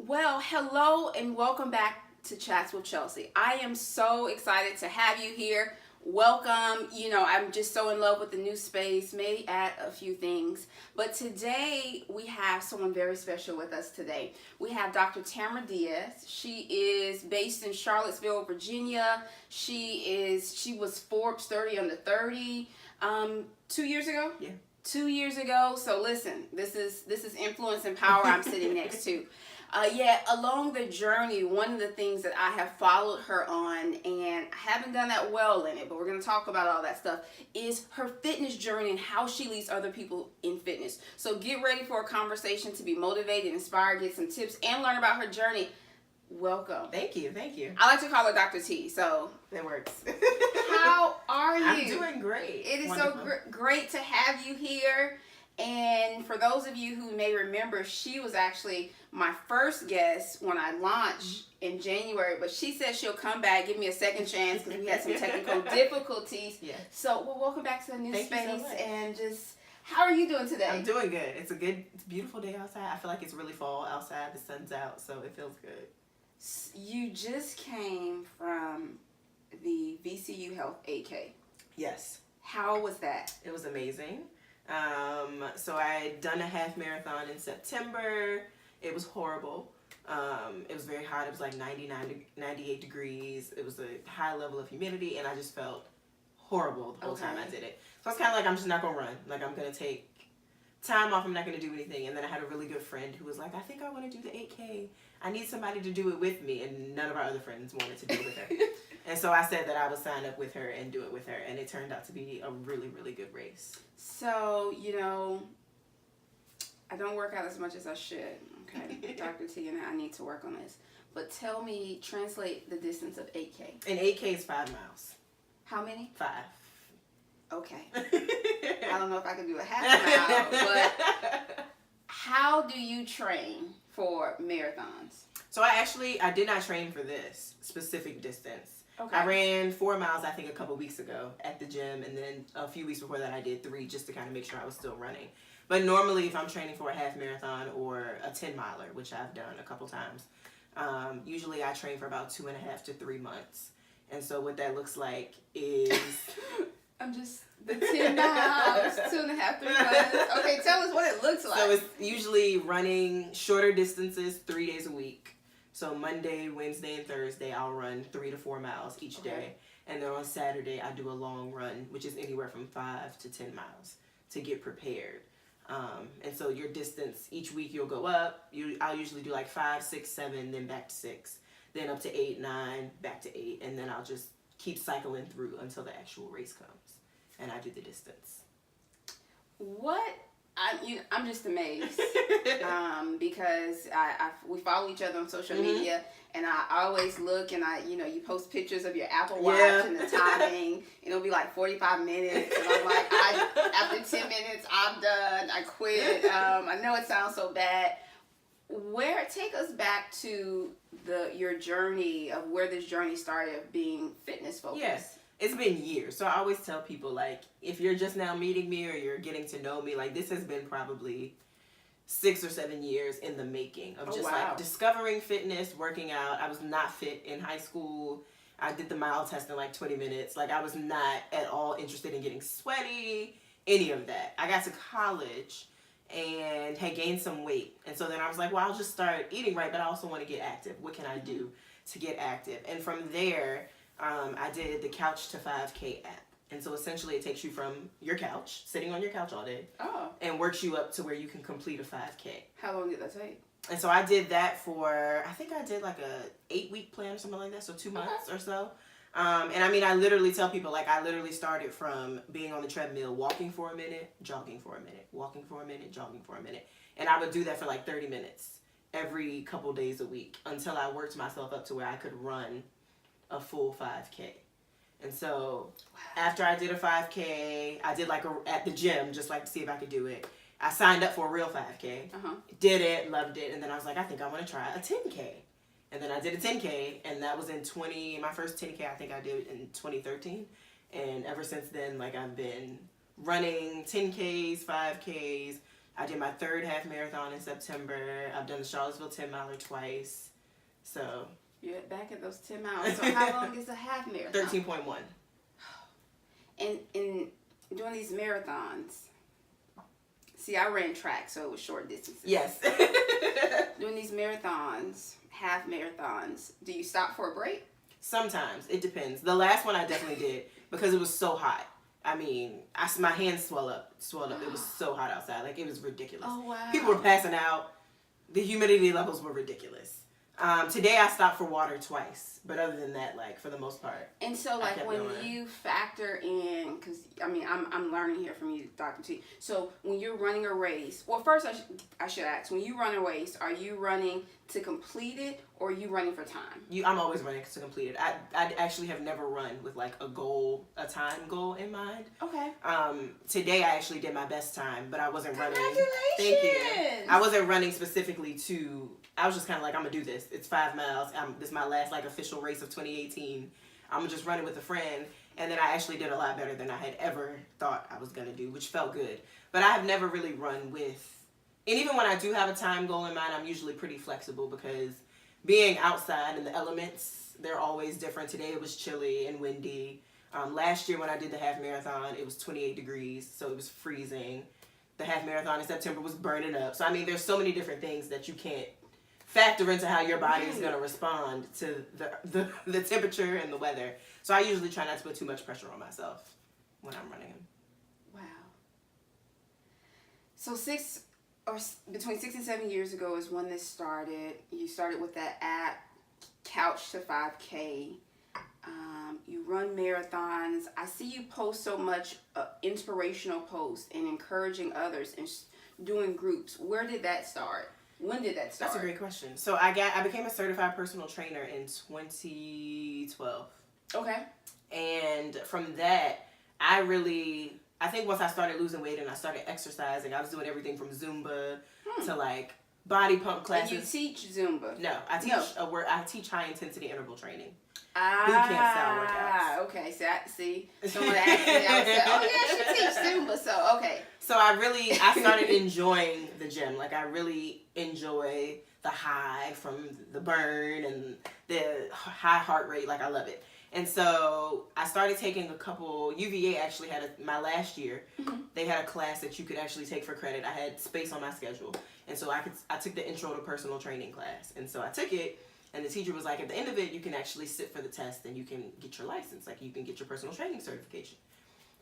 Well, hello and welcome back to Chats with Chelsi. I am so excited to have you here. Welcome. I'm just so in love with the new space, may add a few things. But today we have someone very special with us today. We have Dr. Tamara Dias. She is based in Charlottesville, Virginia. She was Forbes 30 under 30 2 years ago. Yeah. 2 years ago. So listen, this is influence and power I'm sitting next to. Along the journey, one of the things that I have followed her on, and I haven't done that well in it, but we're going to talk about all that stuff, is her fitness journey and how she leads other people in fitness. So get ready for a conversation to be motivated, inspired, get some tips, and learn about her journey. Welcome. Thank you. I like to call her Dr. T, so. That works. How are you? I'm doing great. It is Wonderful. so great to have you here. And for those of you who may remember, she was actually my first guest when I launched in January. But she said she'll come back, give me a second chance because we had some technical difficulties. Yeah. So, welcome back to the new Thank you so space. much. And just, how are you doing today? I'm doing good. It's a beautiful day outside. I feel like it's really fall outside. The sun's out, so it feels good. You just came from the VCU Health 8K. Yes. How was that? It was amazing. So I had done a half marathon in September. It was horrible. It was very hot. It was like 98 degrees. It was a high level of humidity, and I just felt horrible the whole time I did it. So I was kind of like, I'm just not going to run. Like, I'm going to take time off. I'm not going to do anything. And then I had a really good friend who was like, I think I want to do the 8K. I need somebody to do it with me. And none of our other friends wanted to do it with her. And so I said that I would sign up with her and do it with her. And it turned out to be a really, really good race. So, I don't work out as much as I should. Okay, Dr. T and I need to work on this. But tell me, translate the distance of 8K. And 8K is 5 miles. How many? 5. Okay. I don't know if I can do a half mile, but how do you train for marathons? So I did not train for this specific distance. Okay. I ran 4 miles, I think, a couple weeks ago at the gym, and then a few weeks before that I did 3 just to kind of make sure I was still running. But normally if I'm training for a half marathon or a 10 miler, which I've done a couple times, usually I train for about 2.5 to 3 months. And so what that looks like is... the 10 miles, 2.5, 3 months. Okay, tell us what it looks like. So it's usually running shorter distances 3 days a week. So Monday, Wednesday, and Thursday, I'll run 3 to 4 miles each day. And then on Saturday, I do a long run, which is anywhere from 5 to 10 miles to get prepared. And so your distance, each week you'll go up. I'll usually do like 5, 6, 7, then back to 6. Then up to 8, 9, back to 8. And then I'll just keep cycling through until the actual race comes. And I do the distance. What? I'm just amazed because we follow each other on social media, and I always look and you post pictures of your Apple Watch and the timing. It'll be like 45 minutes, and I'm like, after 10 minutes, I'm done. I quit. I know it sounds so bad. Take us back to your journey of where this journey started of being fitness focused. Yes. It's been years. So I always tell people, like, if you're just now meeting me or you're getting to know me, like, this has been probably 6 or 7 years in the making of like discovering fitness, working out. I was not fit in high school. I did the mile test in like 20 minutes. Like, I was not at all interested in getting sweaty, any of that. I got to college and had gained some weight. And so then I was like, well, I'll just start eating right, but I also want to get active. What can I do to get active? And from there... I did the Couch to 5K app. And so essentially it takes you from your couch, sitting on your couch all day, and works you up to where you can complete a 5K. How long did that take? And so I did that for, I think I did like a 8-week plan or something like that, so 2 months or so. And I mean, I literally tell people, like, I literally started from being on the treadmill, walking for a minute, jogging for a minute, walking for a minute, jogging for a minute. And I would do that for like 30 minutes every couple days a week until I worked myself up to where I could run a full 5K. And so after I did a 5K, I did like at the gym, just like to see if I could do it. I signed up for a real 5K, did it, loved it, and then I was like, I think I want to try a 10K. And then I did a 10K, and that was my first 10K I think I did in 2013. And ever since then, like, I've been running 10Ks, 5Ks. I did my 3rd half marathon in September. I've done the Charlottesville 10 miler twice. So you're back at those 10 miles. So how long is a half marathon? 13.1. And in doing these marathons, see, I ran track, so it was short distances. Yes. Doing these marathons, half marathons, do you stop for a break? Sometimes. It depends. The last one I definitely did because it was so hot. I mean, my hands swelled up. It was so hot outside. Like, it was ridiculous. Oh, wow. People were passing out. The humidity levels were ridiculous. Today I stopped for water twice, but other than that, like, for the most part. And so, like, when you factor in, because I mean, I'm learning here from you, Dr. T. So when you're running a race, well, first I should ask, when you run a race, are you running to complete it, or are you running for time? I'm always running to complete it. I actually have never run with like a time goal in mind. Okay. Today I actually did my best time, but I wasn't running. Congratulations! Thank you. I wasn't running specifically to. I was just kind of like, I'm gonna do this. It's 5 miles. This is my last like official race of 2018. I'm gonna just run it with a friend, and then I actually did a lot better than I had ever thought I was gonna do, which felt good. But I have never really run with. And even when I do have a time goal in mind, I'm usually pretty flexible because being outside in the elements, they're always different. Today it was chilly and windy. Last year when I did the half marathon, it was 28 degrees, so it was freezing. The half marathon in September was burning up. So, I mean, there's so many different things that you can't factor into how your body is going to respond to the temperature and the weather. So I usually try not to put too much pressure on myself when I'm running. Wow. So between 6 and 7 years ago is when this started. You started with that app, Couch to 5K. You run marathons. I see you post so much inspirational posts and encouraging others and doing groups. Where did that start? When did that start? That's a great question. So I became a certified personal trainer in 2012. Okay. And from that, I think once I started losing weight and I started exercising, I was doing everything from Zumba to like body pump classes. And you teach Zumba? No, I teach high intensity interval training. Boot camp style workouts. Okay. See, someone asked me, I would say, oh yeah, she teach Zumba. So okay. So I started enjoying the gym. Like I really enjoy the high from the burn and the high heart rate. Like I love it. And so I started taking a couple. UVA actually had my last year. Mm-hmm. They had a class that you could actually take for credit. I had space on my schedule, and so I took the intro to personal training class. And so I took it, and the teacher was like, at the end of it, you can actually sit for the test and you can get your license. Like you can get your personal training certification.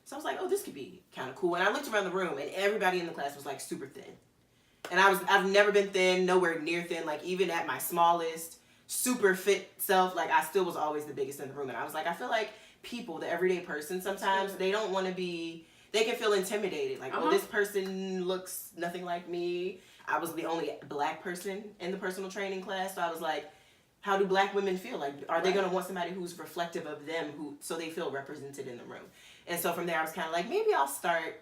So I was like, oh, this could be kind of cool. And I looked around the room, and everybody in the class was like super thin. And I've never been thin, nowhere near thin. Like even at my smallest, super fit self, like I still was always the biggest in the room. And I was like, I feel like people, the everyday person, sometimes they don't want to be, they can feel intimidated. Like, oh, this person looks nothing like me. I was the only black person in the personal training class. So I was like, how do black women feel? Like, are they going to want somebody who's reflective of them so they feel represented in the room? And so from there, I was kind of like, maybe I'll start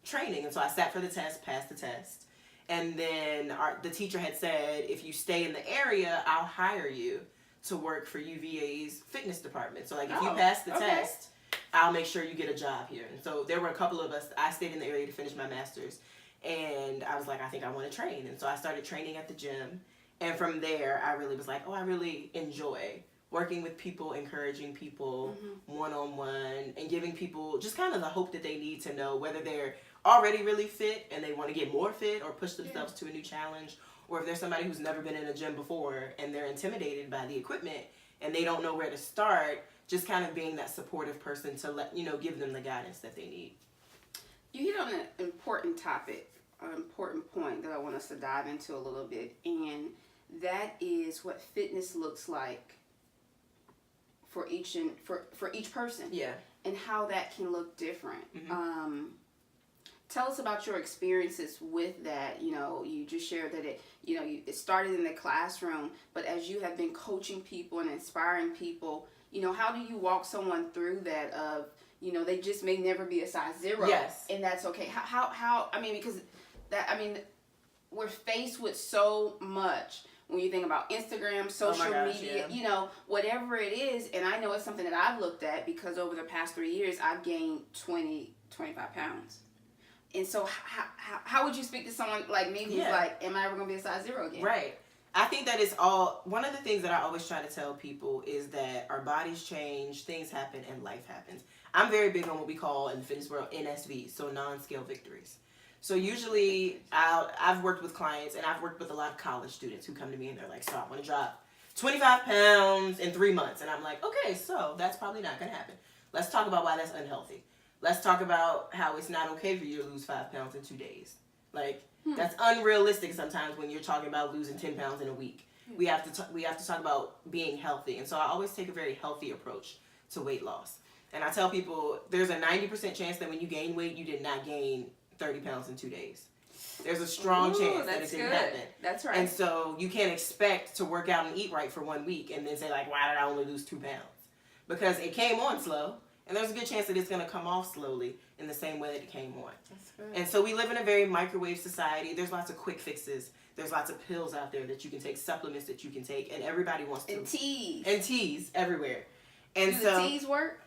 training. And so I sat for the test, passed the test. And then the teacher had said, if you stay in the area, I'll hire you to work for UVA's fitness department. So, like, if you pass the test, I'll make sure you get a job here. And so there were a couple of us. I stayed in the area to finish my master's. And I was like, I think I want to train. And so I started training at the gym. And from there, I really was like, oh, I really enjoy working with people, encouraging people one-on-one, and giving people just kind of the hope that they need to know whether they're already really fit and they want to get more fit or push themselves to a new challenge, or if there's somebody who's never been in a gym before and they're intimidated by the equipment and they don't know where to start, just kind of being that supportive person to give them the guidance that they need. You hit on an important topic, an important point that I want us to dive into a little bit, and that is what fitness looks like for each person. Yeah. And how that can look different. Mm-hmm. Tell us about your experiences with that. You know, you just shared that it started in the classroom, but as you have been coaching people and inspiring people, how do you walk someone through that of, they just may never be a size 0. Yes. And that's okay. How because we're faced with so much when you think about Instagram, social media, whatever it is. And I know it's something that I've looked at because over the past 3 years, I've gained 25 pounds. And so how would you speak to someone like me who's like, am I ever going to be a size 0 again? Right. I think that is all, one of the things that I always try to tell people is that our bodies change, things happen, and life happens. I'm very big on what we call in the fitness world NSV, so non-scale victories. So usually I've worked with clients, and I've worked with a lot of college students who come to me and they're like, so I want to drop 25 pounds in 3 months. And I'm like, okay, so that's probably not going to happen. Let's talk about why that's unhealthy. Let's talk about how it's not okay for you to lose 5 pounds in 2 days. Like, that's unrealistic sometimes when you're talking about losing 10 pounds in a week. We have to talk about being healthy. And so I always take a very healthy approach to weight loss. And I tell people there's a 90% chance that when you gain weight, you did not gain 30 pounds in 2 days. There's a strong chance that it didn't happen. That's right. And so you can't expect to work out and eat right for 1 week and then say, like, why did I only lose 2 pounds? Because it came on slow. And there's a good chance that it's going to come off slowly in the same way that it came on. That's good. And so we live in a very microwave society. There's lots of quick fixes. There's lots of pills out there that you can take, supplements that you can take, and everybody wants to. And teas. And teas everywhere. And do the teas work?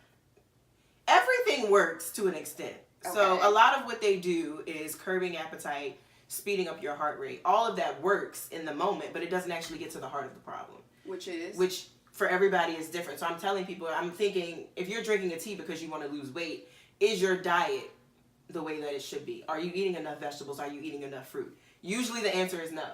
Everything works to an extent. Okay. So a lot of what they do is curbing appetite, speeding up your heart rate. All of that works in the moment, but it doesn't actually get to the heart of the problem. Which for everybody is different. So I'm telling people, I'm thinking, if you're drinking a tea because you want to lose weight, is your diet the way that it should be? Are you eating enough vegetables? Are you eating enough fruit? Usually the answer is no.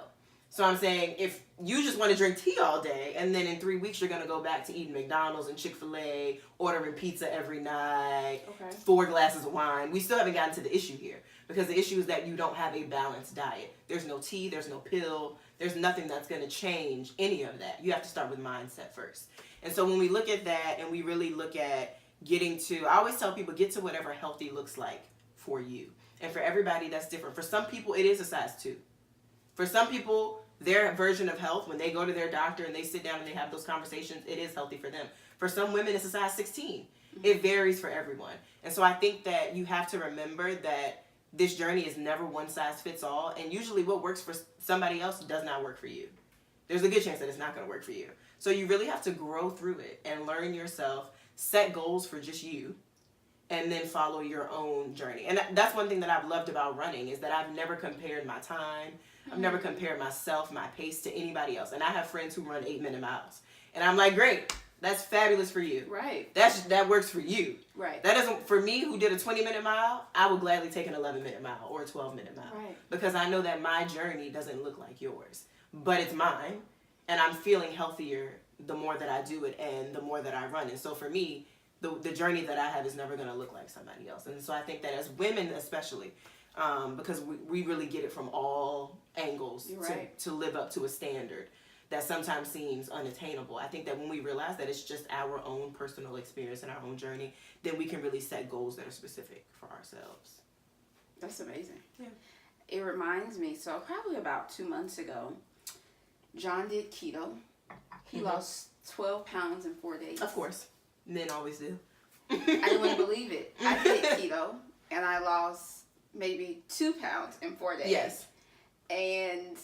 So I'm saying, if you just want to drink tea all day, and then in 3 weeks you're going to go back to eating McDonald's and Chick-fil-A, ordering pizza every night, 4 glasses of wine, we still haven't gotten to the issue here. Because the issue is that you don't have a balanced diet. There's no tea, there's no pill, there's nothing that's going to change any of that. You have to start with mindset first. And so when we look at that and we really look at getting to, I always tell people, get to whatever healthy looks like for you. And for everybody, that's different. For some people, it is a size 2. For some people, their version of health, when they go to their doctor and they sit down and they have those conversations, it is healthy for them. For some women, it's a size 16. It varies for everyone. And so I think that you have to remember that this journey is never one size fits all. And usually what works for somebody else does not work for you. There's a good chance that it's not going to work for you. So you really have to grow through it and learn yourself, set goals for just you, and then follow your own journey. And that's one thing that I've loved about running, is that I've never compared my time. I've never compared myself, my pace to anybody else. And I have friends who run 8-minute miles. And I'm like, great, that's fabulous for you. Right. That works for you. Right. That doesn't, for me who did a 20-minute mile, I would gladly take an 11-minute mile or a 12-minute mile. Right. Because I know that my journey doesn't look like yours. But it's mine. And I'm feeling healthier the more that I do it and the more that I run. And so for me, the journey that I have is never going to look like somebody else. And so I think that as women especially, because we really get it from all angles to live up to a standard that sometimes seems unattainable. I think that when we realize that it's just our own personal experience and our own journey, then we can really set goals that are specific for ourselves. That's amazing. Yeah. It reminds me, so probably about 2 months ago, John did keto. He lost 12 pounds in 4 days. Of course. Men always do. I wouldn't believe it. I did keto, and I lost maybe 2 pounds in 4 days. Yes. And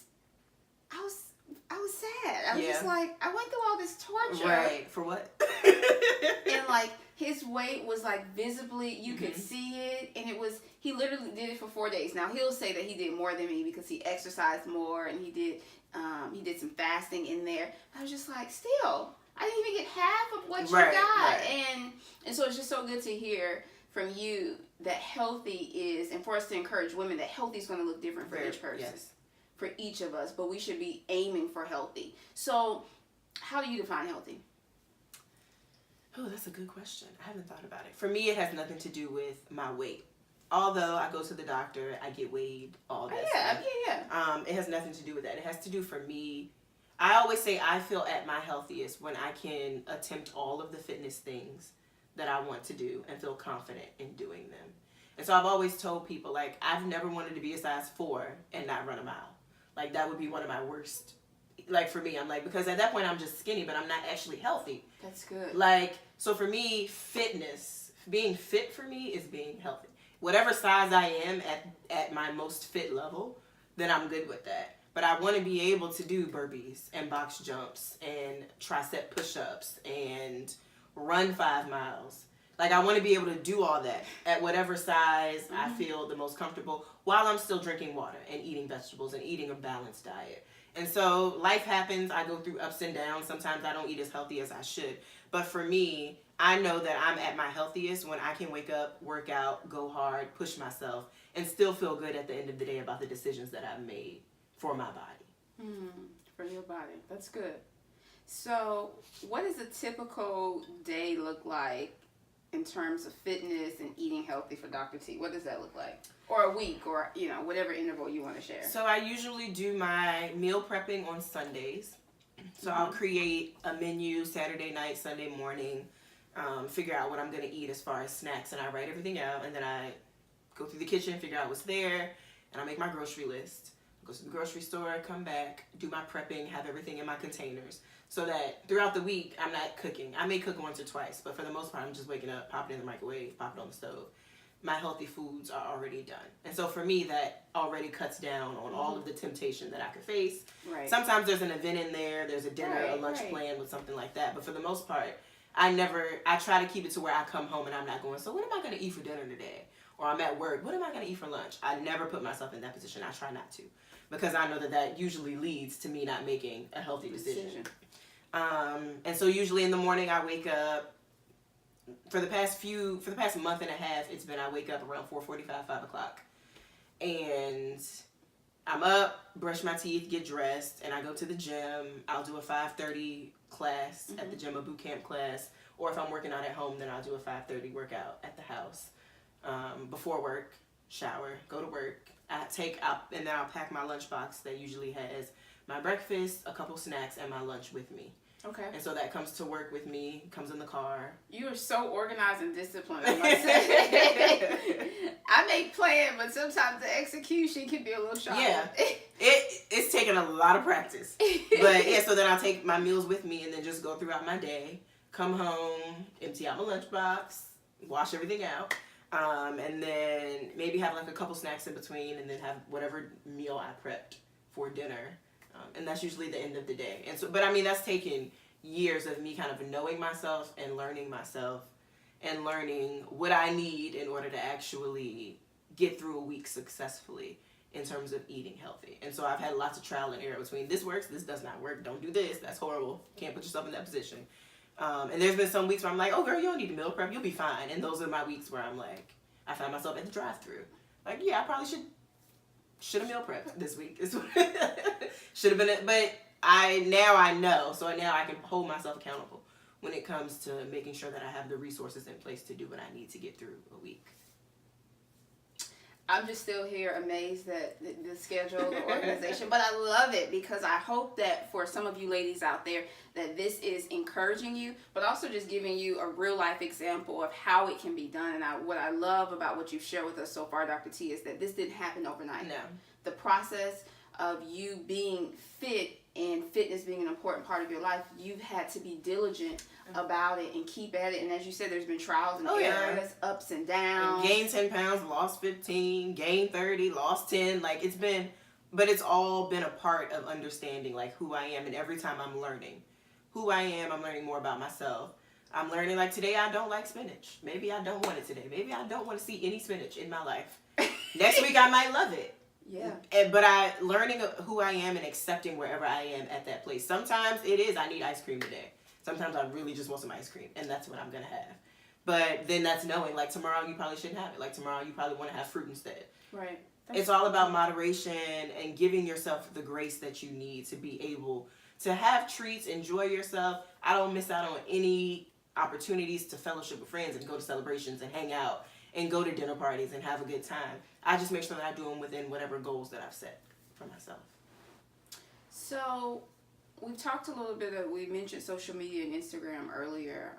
I was sad. I was just like, I went through all this torture. Right. For what? And like, his weight was like visibly, you could see it. And it was, he literally did it for 4 days. Now, he'll say that he did more than me because he exercised more and he did some fasting in there. I was just like, still, I didn't even get half of what you got. Right. And so it's just so good to hear from you that healthy is, and for us to encourage women, that healthy is going to look different for each person. Yes. For each of us, but we should be aiming for healthy. So, how do you define healthy? Oh, that's a good question. I haven't thought about it. For me, it has nothing to do with my weight. Although I go to the doctor, I get weighed, all that stuff. It has nothing to do with that. It has to do, for me, I always say I feel at my healthiest when I can attempt all of the fitness things that I want to do and feel confident in doing them. And so I've always told people, like, I've never wanted to be a size 4 and not run a mile. Like, that would be one of my worst, like, for me. I'm like, because at that point I'm just skinny, but I'm not actually healthy. That's good. Like, so for me, fitness, being fit for me is being healthy. Whatever size I am at my most fit level, then I'm good with that. But I want to be able to do burpees and box jumps and tricep push-ups and run 5 miles. Like, I want to be able to do all that at whatever size I feel the most comfortable while I'm still drinking water and eating vegetables and eating a balanced diet. And so life happens. I go through ups and downs. Sometimes I don't eat as healthy as I should. But for me, I know that I'm at my healthiest when I can wake up, work out, go hard, push myself, and still feel good at the end of the day about the decisions that I've made for my body. For your body. That's good. So what does a typical day look like in terms of fitness and eating healthy for Dr. T? What does that look like? Or a week, or, you know, whatever interval you want to share. So I usually do my meal prepping on Sundays. So I'll create a menu Saturday night, Sunday morning, figure out what I'm going to eat as far as snacks, and I write everything out, and then I go through the kitchen, figure out what's there, and I make my grocery list. Go to the grocery store, come back, do my prepping, have everything in my containers, so that throughout the week I'm not cooking. I may cook once or twice, but for the most part I'm just waking up, pop it in the microwave, pop it on the stove. My healthy foods are already done. And so for me, that already cuts down on all of the temptation that I could face. Right. Sometimes there's an event in there, there's a dinner, a lunch plan with something like that. But for the most part, I try to keep it to where I come home and I'm not going, so what am I going to eat for dinner today? Or I'm at work, what am I going to eat for lunch? I never put myself in that position. I try not to. Because I know that usually leads to me not making a healthy decision. And so usually in the morning I wake up. For the past month and a half, I wake up around 4:45, 5 o'clock. And I'm up, brush my teeth, get dressed, and I go to the gym. I'll do a 5:30 class at the gym, a boot camp class. Or if I'm working out at home, then I'll do a 5:30 workout at the house. Before work, shower, go to work. And then I'll pack my lunchbox that usually has my breakfast, a couple snacks, and my lunch with me. Okay. And so that comes to work with me, comes in the car. You are so organized and disciplined, I must say. I make plans, but sometimes the execution can be a little sharp. Yeah. It's taken a lot of practice. But yeah, so then I'll take my meals with me and then just go throughout my day, come home, empty out my lunchbox, wash everything out. And then maybe have like a couple snacks in between and then have whatever meal I prepped for dinner. And that's usually the end of the day. And so, but I mean, that's taken years of me kind of knowing myself and learning what I need in order to actually get through a week successfully in terms of eating healthy. And so I've had lots of trial and error between this works, this does not work, don't do this, that's horrible, can't put yourself in that position. And there's been some weeks where I'm like, oh girl, you don't need to meal prep, you'll be fine. And those are my weeks where I'm like, I find myself at the drive-thru. Like, yeah, I probably should have meal prepped this week. Should have been it, but now I know, so now I can hold myself accountable when it comes to making sure that I have the resources in place to do what I need to get through a week. I'm just still here amazed at the schedule, the organization, but I love it because I hope that for some of you ladies out there that this is encouraging you, but also just giving you a real life example of how it can be done. And what I love about what you've shared with us so far, Dr. T, is that this didn't happen overnight. No. The process of you being fit and fitness being an important part of your life, you've had to be diligent about it and keep at it. And as you said, there's been trials and errors, ups and downs. And gained 10 pounds, lost 15, gained 30, lost 10. Like but it's all been a part of understanding like who I am. And every time I'm learning who I am, I'm learning more about myself. I'm learning like today I don't like spinach. Maybe I don't want it today. Maybe I don't want to see any spinach in my life. Next week I might love it. Yeah. But learning who I am and accepting wherever I am at that place. Sometimes it is, I need ice cream today. Sometimes I really just want some ice cream, and that's what I'm going to have. But then that's knowing, like, tomorrow you probably shouldn't have it. Like, tomorrow you probably want to have fruit instead. Right. It's all about moderation and giving yourself the grace that you need to be able to have treats, enjoy yourself. I don't miss out on any opportunities to fellowship with friends and go to celebrations and hang out and go to dinner parties and have a good time. I just make sure that I do them within whatever goals that I've set for myself. So we talked a little bit we mentioned social media and Instagram earlier.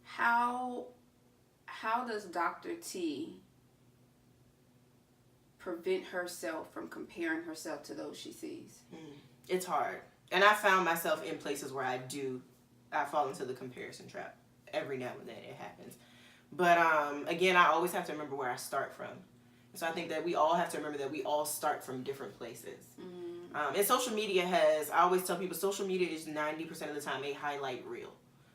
How does Dr. T prevent herself from comparing herself to those she sees? It's hard. And I found myself in places where I fall into the comparison trap. Every now and then it happens. But again, I always have to remember where I start from. So I think that we all have to remember that we all start from different places. And social media I always tell people, social media is 90% of the time a highlight reel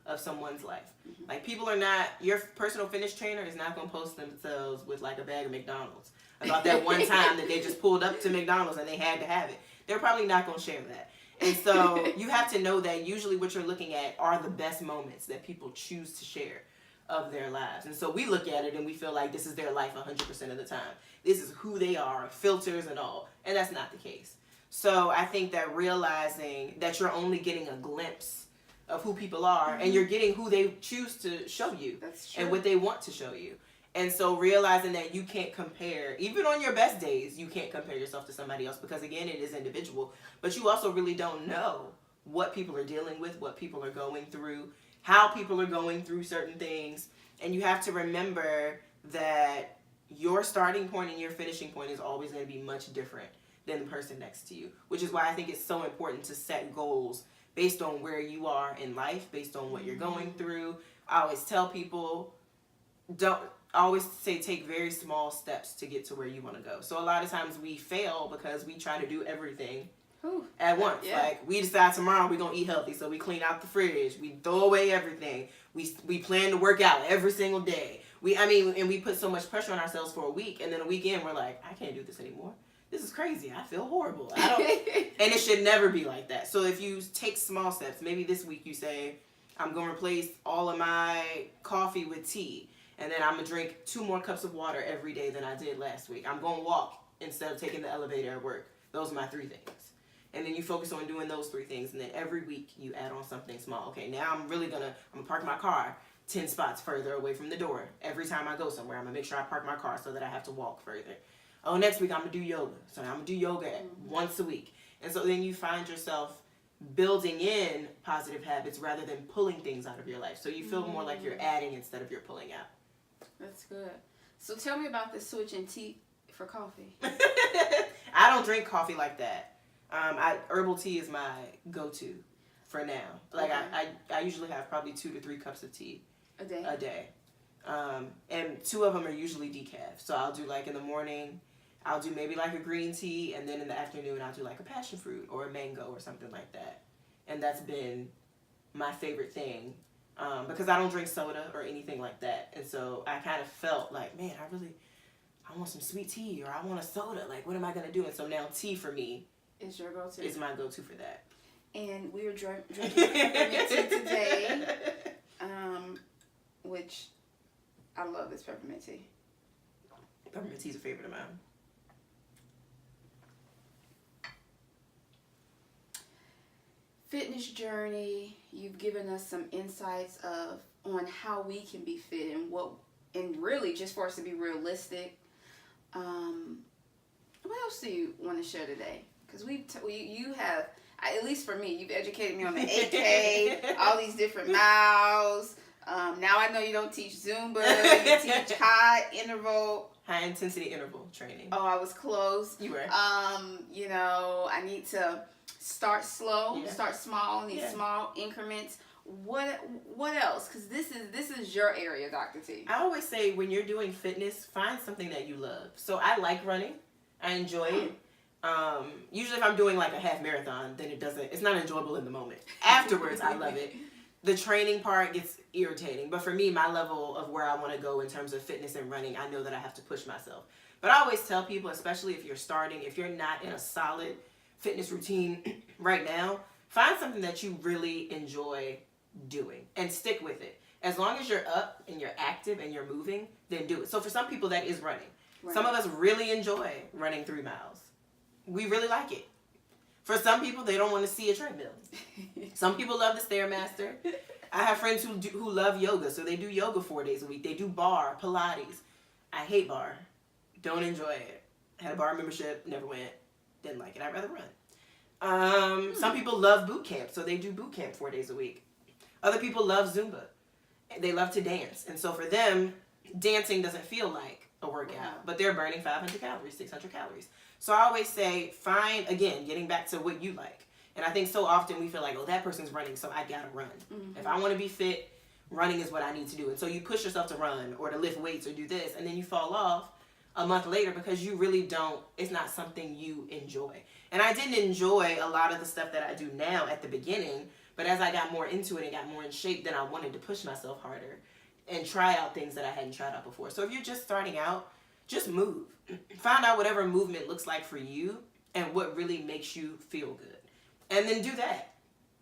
of someone's life. Like, people are not, your personal fitness trainer is not going to post themselves with like a bag of McDonald's about that one time that they just pulled up to McDonald's and they had to have it. They're probably not going to share that. And so you have to know that usually what you're looking at are the best moments that people choose to share of their lives. And so we look at it and we feel like this is their life 100% of the time. This is who they are, filters and all. And that's not the case. So I think that realizing that you're only getting a glimpse of who people are, and you're getting who they choose to show you. That's true. And what they want to show you. And so realizing that you can't compare, even on your best days, you can't compare yourself to somebody else, because again, it is individual. But you also really don't know what people are dealing with, what people are going through, how people are going through certain things. And you have to remember that your starting point and your finishing point is always going to be much different than the person next to you, which is why I think it's so important to set goals based on where you are in life, based on what you're going through. I always tell people, I always say take very small steps to get to where you want to go. So a lot of times we fail because we try to do everything at once. Yeah. Like, we decide tomorrow we're going to eat healthy, so we clean out the fridge, we throw away everything, we plan to work out every single day. And we put so much pressure on ourselves for a week, and then a weekend we're like, I can't do this anymore. This is crazy. I feel horrible. And it should never be like that. So if you take small steps, maybe this week you say, I'm going to replace all of my coffee with tea. And then I'm going to drink 2 more cups of water every day than I did last week. I'm going to walk instead of taking the elevator at work. Those are my 3 things. And then you focus on doing those 3 things. And then every week you add on something small. Okay, now I'm going to park my car 10 spots further away from the door. Every time I go somewhere, I'm going to make sure I park my car so that I have to walk further. Oh, next week I'm going to do yoga. So I'm going to do yoga once a week. And so then you find yourself building in positive habits rather than pulling things out of your life. So you feel more like you're adding instead of you're pulling out. That's good. So tell me about the switch in tea for coffee. I don't drink coffee like that. Herbal tea is my go-to for now. Like, okay. I usually have probably 2 to 3 cups of tea a day. And 2 of them are usually decaf. So I'll do, like, in the morning, I'll do maybe like a green tea, and then in the afternoon I'll do like a passion fruit or a mango or something like that. And that's been my favorite thing, because I don't drink soda or anything like that. And so I kind of felt like, man, I want some sweet tea, or I want a soda. Like, what am I going to do? And so now tea for me is your go-to. Is my go-to for that. And we were drinking peppermint tea today, which I love this peppermint tea. Peppermint tea is a favorite of mine. Fitness journey, you've given us some insights on how we can be fit and really just for us to be realistic. What else do you want to share today? Because you have, at least for me, you've educated me on the 8K, all these different miles. Now I know you don't teach Zumba, you teach high intensity interval training. Oh, I was close. You were. I need to start slow, start small, need small increments. What else? Because this is your area, Dr. T. I always say when you're doing fitness, find something that you love. So I like running. I enjoy it. Usually if I'm doing like a half marathon, then it's not enjoyable in the moment. Afterwards, I love it. The training part gets irritating. But for me, my level of where I want to go in terms of fitness and running, I know that I have to push myself. But I always tell people, especially if you're starting, if you're not in a solid fitness routine right now, find something that you really enjoy doing and stick with it. As long as you're up and you're active and you're moving, then do it. So for some people, that is running. Right. Some of us really enjoy running 3 miles. We really like it. For some people, they don't want to see a treadmill. Some people love the Stairmaster. I have friends who love yoga, so they do yoga 4 days a week. They do bar, Pilates. I hate bar. Don't enjoy it. Had a bar membership, never went. Didn't like it. I'd rather run. Some people love boot camp, so they do boot camp 4 days a week. Other people love Zumba. They love to dance. And so for them, dancing doesn't feel like a workout, but they're burning 500 calories, 600 calories. So I always say, again, getting back to what you like. And I think so often we feel like, oh, that person's running, so I gotta run. Mm-hmm. If I want to be fit, running is what I need to do. And so you push yourself to run or to lift weights or do this, and then you fall off a month later because you really don't, it's not something you enjoy. And I didn't enjoy a lot of the stuff that I do now at the beginning But as I got more into it and got more in shape, then I wanted to push myself harder and try out things that I hadn't tried out before. So if you're just starting out, just move. Find out whatever movement looks like for you and what really makes you feel good. And then do that.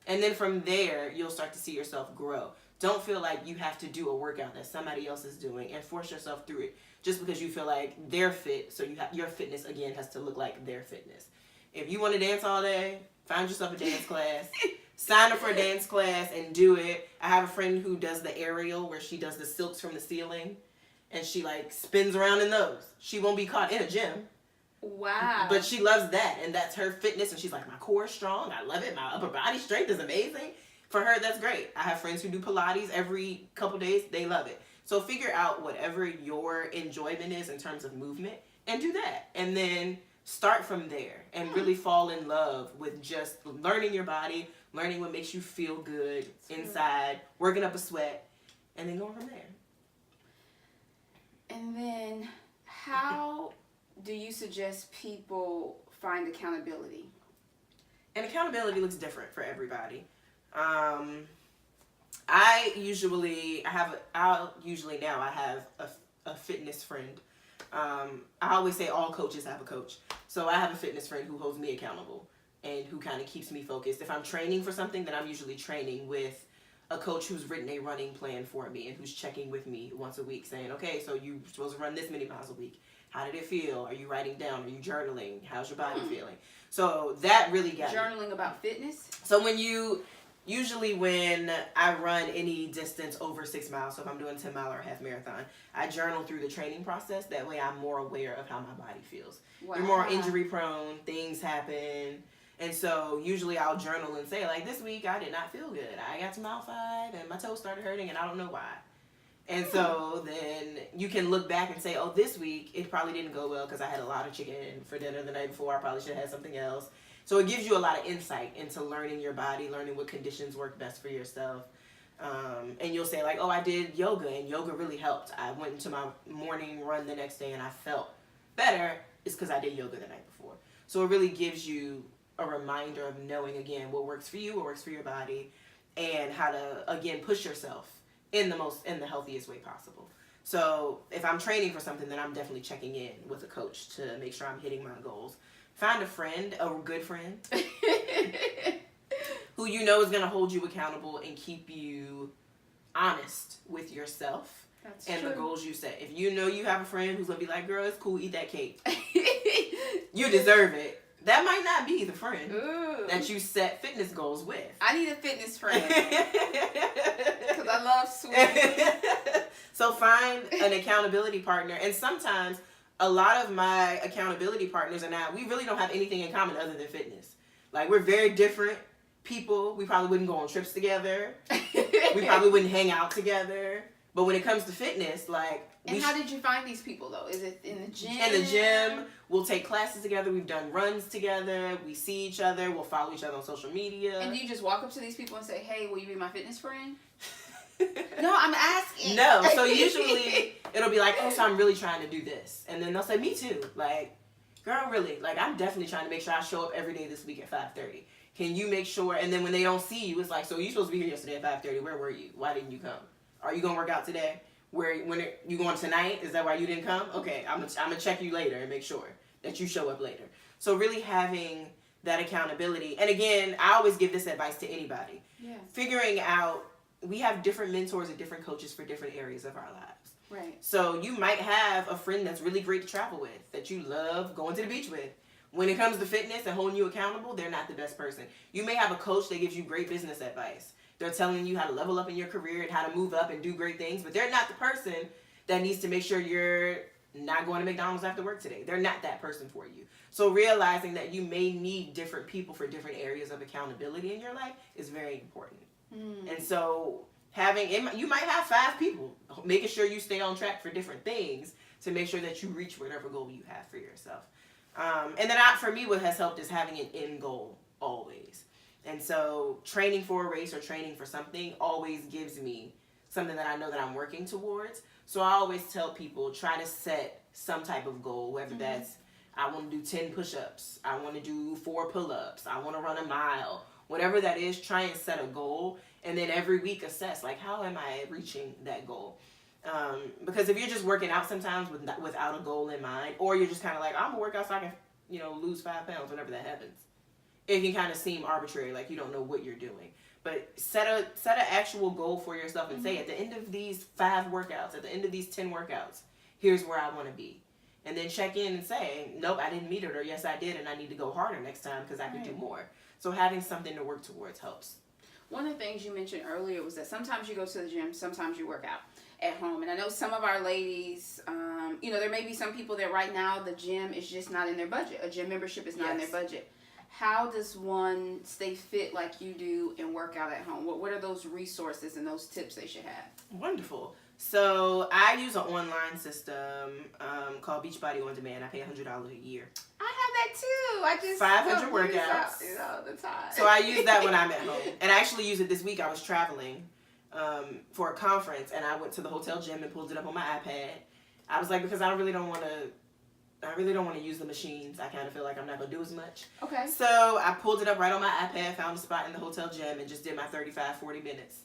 And then from there, you'll start to see yourself grow. Don't feel like you have to do a workout that somebody else is doing and force yourself through it just because you feel like they're fit. So your fitness, again, has to look like their fitness. If you want to dance all day, find yourself a dance class. Sign up for a dance class and do it. I have a friend who does the aerial where she does the silks from the ceiling. And she like spins around in those. She won't be caught in a gym. Wow. But she loves that. And that's her fitness. And she's like, my core is strong. I love it. My upper body strength is amazing. For her, that's great. I have friends who do Pilates every couple days. They love it. So figure out whatever your enjoyment is in terms of movement and do that. And then start from there and really fall in love with just learning your body, learning what makes you feel good inside, working up a sweat, and then going from there. And then how do you suggest people find accountability? And accountability looks different for everybody. I have a fitness friend. I always say all coaches have a coach. So I have a fitness friend who holds me accountable and who kind of keeps me focused. If I'm training for something, then I'm usually training with a coach who's written a running plan for me and who's checking with me once a week saying, okay, so you're supposed to run this many miles a week. How did it feel? Are you writing down? Are you journaling? How's your body feeling? So that really got journaling about fitness? So when I run any distance over 6 miles, so if I'm doing 10 mile or a half marathon, I journal through the training process. That way I'm more aware of how my body feels. Wow. You're more injury prone, things happen. And so usually I'll journal and say, like, this week I did not feel good. I got to mile 5 and my toes started hurting and I don't know why. And so then you can look back and say, oh, this week it probably didn't go well because I had a lot of chicken for dinner the night before. I probably should have had something else. So it gives you a lot of insight into learning your body, learning what conditions work best for yourself. And you'll say like, oh, I did yoga and yoga really helped. I went into my morning run the next day and I felt better. It's because I did yoga the night before. So it really gives you a reminder of knowing, again, what works for you, what works for your body, and how to, again, push yourself in the healthiest way possible. So if I'm training for something, then I'm definitely checking in with a coach to make sure I'm hitting my goals. Find a friend, a good friend, who you know is going to hold you accountable and keep you honest with yourself. That's and true. The goals you set. If you know you have a friend who's going to be like, girl, it's cool, eat that cake. You deserve it. That might not be the friend that you set fitness goals with. I need a fitness friend. Because I love swimming. So find an accountability partner. And sometimes a lot of my accountability partners and I, we really don't have anything in common other than fitness. Like, we're very different people. We probably wouldn't go on trips together. We probably wouldn't hang out together. But when it comes to fitness, like... And how did you find these people, though? Is it in the gym? In the gym. We'll take classes together. We've done runs together. We see each other. We'll follow each other on social media. And do you just walk up to these people and say, hey, will you be my fitness friend? No, I'm asking. No. So usually it'll be like, oh, so I'm really trying to do this. And then they'll say, me too. Like, girl, really? Like, I'm definitely trying to make sure I show up every day this week at 5:30. Can you make sure? And then when they don't see you, it's like, so you supposed to be here yesterday at 5:30. Where were you? Why didn't you come? Are you going to work out today? You going tonight? Is that why you didn't come? Okay, I'm gonna check you later and make sure that you show up later. So really having that accountability. And again, I always give this advice to anybody. Yeah. Figuring out, we have different mentors and different coaches for different areas of our lives. Right. So you might have a friend that's really great to travel with, that you love going to the beach with. When it comes to fitness and holding you accountable, they're not the best person. You may have a coach that gives you great business advice. They're telling you how to level up in your career and how to move up and do great things, but they're not the person that needs to make sure you're not going to McDonald's after work today. They're not that person for you. So realizing that you may need different people for different areas of accountability in your life is very important. And so you might have 5 people, making sure you stay on track for different things to make sure that you reach whatever goal you have for yourself. And then for me, what has helped is having an end goal always. And so training for a race or training for something always gives me something that I know that I'm working towards. So I always tell people, try to set some type of goal, whether that's I want to do 10 push-ups, I want to do 4 pull-ups, I want to run a mile, Whatever that is, try and set a goal, and then every week assess, like, how am I reaching that goal? Because if you're just working out sometimes without a goal in mind, or you're just kind of like, I'm gonna work out so I can, lose 5 pounds whenever that happens, it can kind of seem arbitrary, like you don't know what you're doing. But set an actual goal for yourself and say, at the end of these 5 workouts, at the end of these 10 workouts, here's where I want to be. And then check in and say, nope, I didn't meet it, or yes, I did, and I need to go harder next time because I can do more. So having something to work towards helps. One of the things you mentioned earlier was that sometimes you go to the gym, sometimes you work out at home. And I know some of our ladies, there may be some people that right now the gym is just not in their budget. A gym membership is not in their budget. How does one stay fit like you do and work out at home? What are those resources and those tips they should have? Wonderful. So I use an online system called Beachbody On Demand. I pay $100 a year. I have that too. I just 500 workouts all the time. So I use that when I'm at home, and I actually use it this week. I was traveling for a conference, and I went to the hotel gym and pulled it up on my iPad. I was like, because I really don't want to use the machines. I kind of feel like I'm not going to do as much. Okay. So I pulled it up right on my iPad, found a spot in the hotel gym, and just did my 35-40 minutes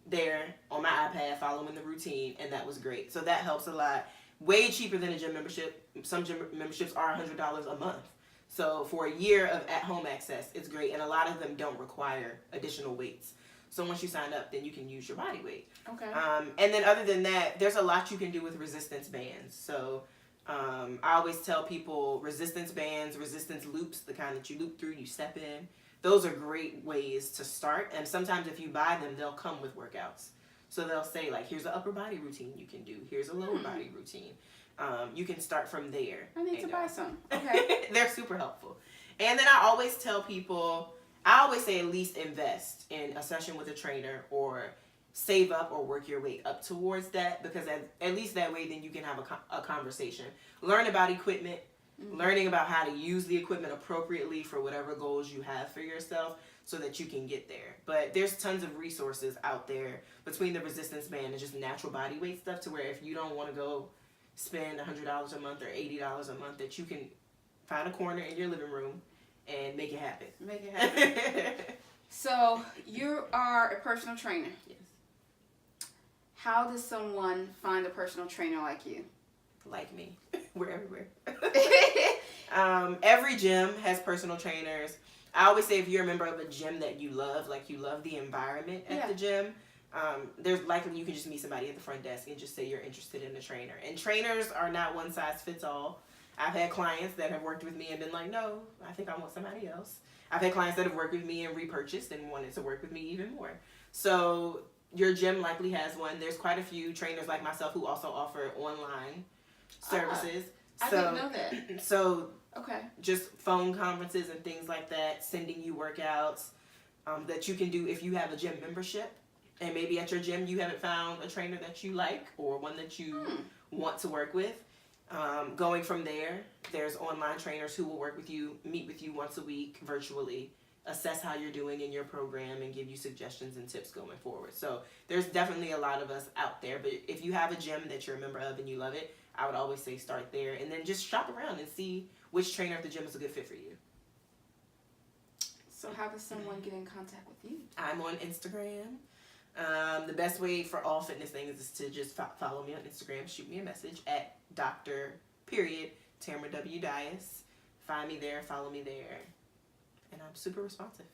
there on my iPad, following the routine, and that was great. So that helps a lot. Way cheaper than a gym membership. Some gym memberships are $100 a month. So for a year of at-home access, it's great, and a lot of them don't require additional weights. So once you sign up, then you can use your body weight. Okay. And then other than that, there's a lot you can do with resistance bands. So I always tell people resistance bands, resistance loops, the kind that you loop through, you step in. Those are great ways to start. And sometimes if you buy them, they'll come with workouts. So they'll say, like, here's an upper body routine you can do. Here's a lower body routine. You can start from there. I need to buy some. Okay. They're super helpful. And then I always tell people, I always say at least invest in a session with a trainer, or save up or work your way up towards that, because at least that way then you can have a conversation. Learn about equipment, learning about how to use the equipment appropriately for whatever goals you have for yourself so that you can get there. But there's tons of resources out there between the resistance band and just natural body weight stuff, to where if you don't want to go spend $100 a month or $80 a month, that you can find a corner in your living room and make it happen. Make it happen. So you are a personal trainer. Yes. How does someone find a personal trainer like you? Like me. We're everywhere. Every gym has personal trainers. I always say, if you're a member of a gym that you love, like you love the environment at the gym, there's likely you can just meet somebody at the front desk and just say you're interested in a trainer. And trainers are not one size fits all. I've had clients that have worked with me and been like, no, I think I want somebody else. I've had clients that have worked with me and repurchased and wanted to work with me even more. So your gym likely has one. There's quite a few trainers like myself who also offer online services. I didn't know that. So okay, just phone conferences and things like that, sending you workouts that you can do if you have a gym membership. And maybe at your gym you haven't found a trainer that you like, or one that you want to work with. Going from there, there's online trainers who will work with you, meet with you once a week virtually, assess how you're doing in your program, and give you suggestions and tips going forward. So there's definitely a lot of us out there. But if you have a gym that you're a member of and you love it, I would always say start there, and then just shop around and see which trainer at the gym is a good fit for you. So how does someone get in contact with you? I'm on Instagram. The best way for all fitness things is to just follow me on Instagram. Shoot me a message at Tamara W. Dias. Find me there, follow me there, and I'm super responsive.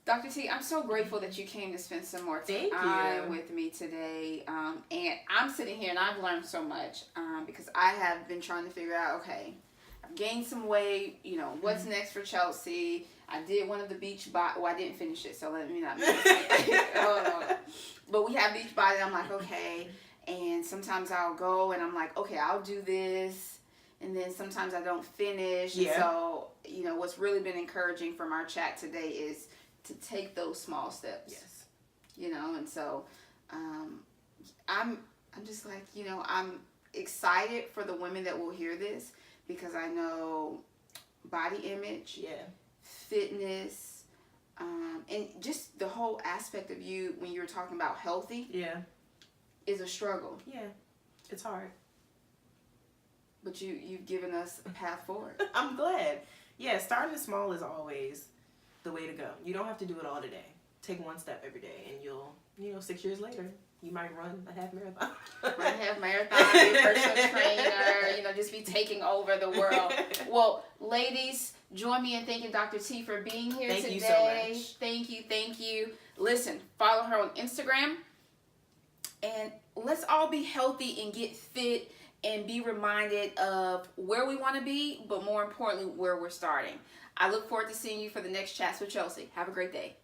Dr. T, I'm so grateful that you came to spend some more time with me today. And I'm sitting here and I've learned so much because I have been trying to figure out, okay, I've gained some weight, what's next for Chelsi. I did one of the beach body. Well, I didn't finish it, so let me not. But we have beach body. And I'm like, okay. And sometimes I'll go and I'm like, okay, I'll do this. And then sometimes I don't finish. Yeah. And so, what's really been encouraging from our chat today is to take those small steps. Yes. And so I'm just like, I'm excited for the women that will hear this, because I know body image, fitness, and just the whole aspect of you when you were talking about healthy is a struggle. Yeah, it's hard. But you've given us a path forward. I'm glad. Yeah, starting small is always the way to go. You don't have to do it all today. Take one step every day, and you'll, 6 years later, you might run a half marathon. Run a half marathon, be a personal trainer, just be taking over the world. Well, ladies, join me in thanking Dr. T for being here today. Thank you so much. Thank you. Listen, follow her on Instagram, and let's all be healthy and get fit and be reminded of where we want to be, but more importantly, where we're starting. I look forward to seeing you for the next Chats with Chelsi. Have a great day.